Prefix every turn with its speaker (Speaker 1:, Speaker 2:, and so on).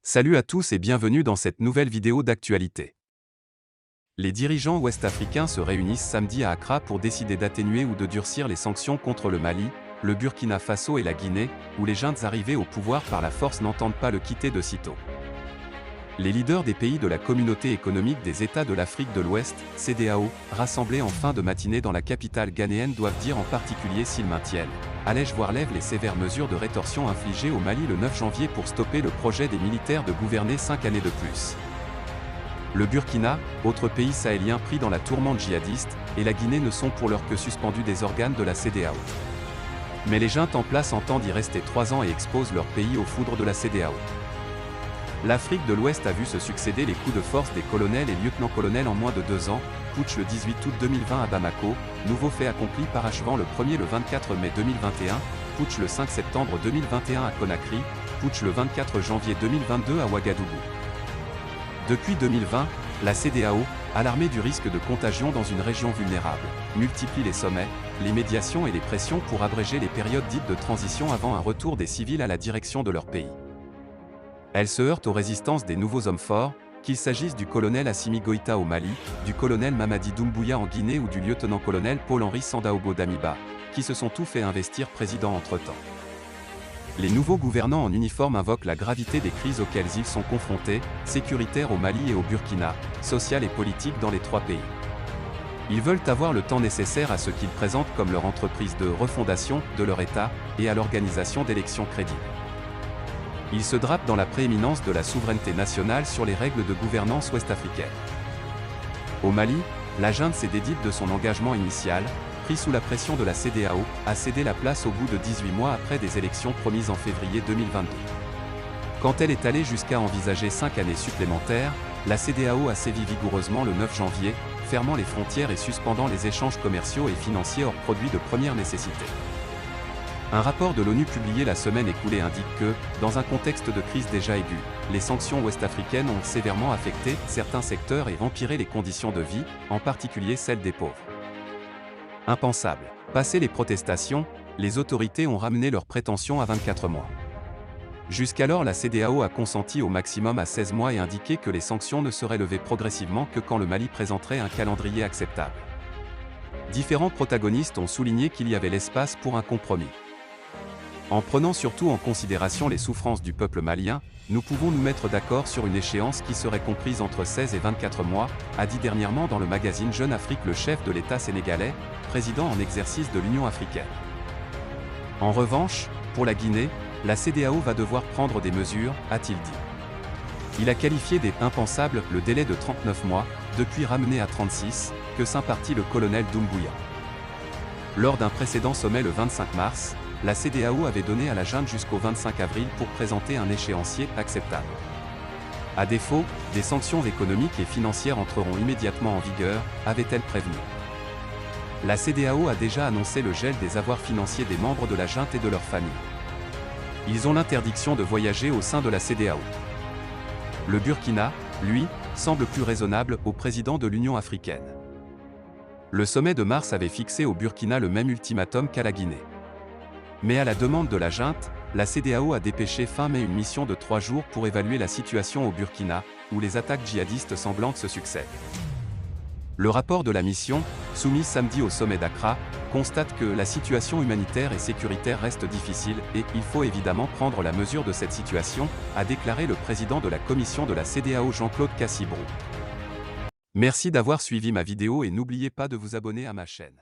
Speaker 1: Salut à tous et bienvenue dans cette nouvelle vidéo d'actualité. Les dirigeants ouest-africains se réunissent samedi à Accra pour décider d'atténuer ou de durcir les sanctions contre le Mali, le Burkina Faso et la Guinée, où les juntes arrivées au pouvoir par la force n'entendent pas le quitter de sitôt. Les leaders des pays de la Communauté économique des États de l'Afrique de l'Ouest, CEDEAO, rassemblés en fin de matinée dans la capitale ghanéenne doivent dire en particulier s'ils maintiennent, allègent voire lèvent les sévères mesures de rétorsion infligées au Mali le 9 janvier pour stopper le projet des militaires de gouverner 5 années de plus. Le Burkina, autre pays sahélien pris dans la tourmente djihadiste, et la Guinée ne sont pour l'heure que suspendus des organes de la CEDEAO. Mais les juntes en place entendent y rester 3 ans et exposent leur pays aux foudres de la CEDEAO. L'Afrique de l'Ouest a vu se succéder les coups de force des colonels et lieutenants-colonels en moins de 2 ans, putsch le 18 août 2020 à Bamako, nouveau fait accompli parachevant le premier le 24 mai 2021, putsch le 5 septembre 2021 à Conakry, putsch le 24 janvier 2022 à Ouagadougou. Depuis 2020, la CEDEAO, alarmée du risque de contagion dans une région vulnérable, multiplie les sommets, les médiations et les pressions pour abréger les périodes dites de transition avant un retour des civils à la direction de leur pays. Elle se heurte aux résistances des nouveaux hommes forts, qu'il s'agisse du colonel Assimi Goïta au Mali, du colonel Mamadi Doumbouya en Guinée ou du lieutenant-colonel Paul-Henri Sandaogo Damiba, qui se sont tous fait investir président entre-temps. Les nouveaux gouvernants en uniforme invoquent la gravité des crises auxquelles ils sont confrontés, sécuritaires au Mali et au Burkina, sociales et politiques dans les 3 pays. Ils veulent avoir le temps nécessaire à ce qu'ils présentent comme leur entreprise de refondation de leur État, et à l'organisation d'élections crédibles. Ils se drapent dans la prééminence de la souveraineté nationale sur les règles de gouvernance ouest-africaine. Au Mali, la junte s'est dédite de son engagement initial, pris sous la pression de la CEDEAO, à céder la place au bout de 18 mois après des élections promises en février 2022. Quand elle est allée jusqu'à envisager 5 années supplémentaires, la CEDEAO a sévi vigoureusement le 9 janvier, fermant les frontières et suspendant les échanges commerciaux et financiers hors produits de première nécessité. Un rapport de l'ONU publié la semaine écoulée indique que, dans un contexte de crise déjà aiguë, les sanctions ouest-africaines ont sévèrement affecté certains secteurs et empiré les conditions de vie, en particulier celles des pauvres. Impensable. Passé les protestations, les autorités ont ramené leurs prétentions à 24 mois. Jusqu'alors, la CEDEAO a consenti au maximum à 16 mois et indiqué que les sanctions ne seraient levées progressivement que quand le Mali présenterait un calendrier acceptable. Différents protagonistes ont souligné qu'il y avait l'espace pour un compromis. En prenant surtout en considération les souffrances du peuple malien, nous pouvons nous mettre d'accord sur une échéance qui serait comprise entre 16 et 24 mois, a dit dernièrement dans le magazine Jeune Afrique le chef de l'État sénégalais, président en exercice de l'Union africaine. En revanche, pour la Guinée, la CEDEAO va devoir prendre des mesures, a-t-il dit. Il a qualifié d'impensable le délai de 39 mois, depuis ramené à 36, que s'impartit le colonel Doumbouya. Lors d'un précédent sommet le 25 mars, la CEDEAO avait donné à la junte jusqu'au 25 avril pour présenter un échéancier acceptable. À défaut, des sanctions économiques et financières entreront immédiatement en vigueur, avait-elle prévenu. La CEDEAO a déjà annoncé le gel des avoirs financiers des membres de la junte et de leurs familles. Ils ont l'interdiction de voyager au sein de la CEDEAO. Le Burkina, lui, semble plus raisonnable au président de l'Union africaine. Le sommet de mars avait fixé au Burkina le même ultimatum qu'à la Guinée. Mais à la demande de la junte, la CEDEAO a dépêché fin mai une mission de 3 jours pour évaluer la situation au Burkina, où les attaques djihadistes sanglantes se succèdent. Le rapport de la mission, soumis samedi au sommet d'Accra, constate que la situation humanitaire et sécuritaire reste difficile et il faut évidemment prendre la mesure de cette situation, a déclaré le président de la commission de la CEDEAO Jean-Claude Cassibrou. Merci d'avoir suivi ma vidéo et n'oubliez pas de vous abonner à ma chaîne.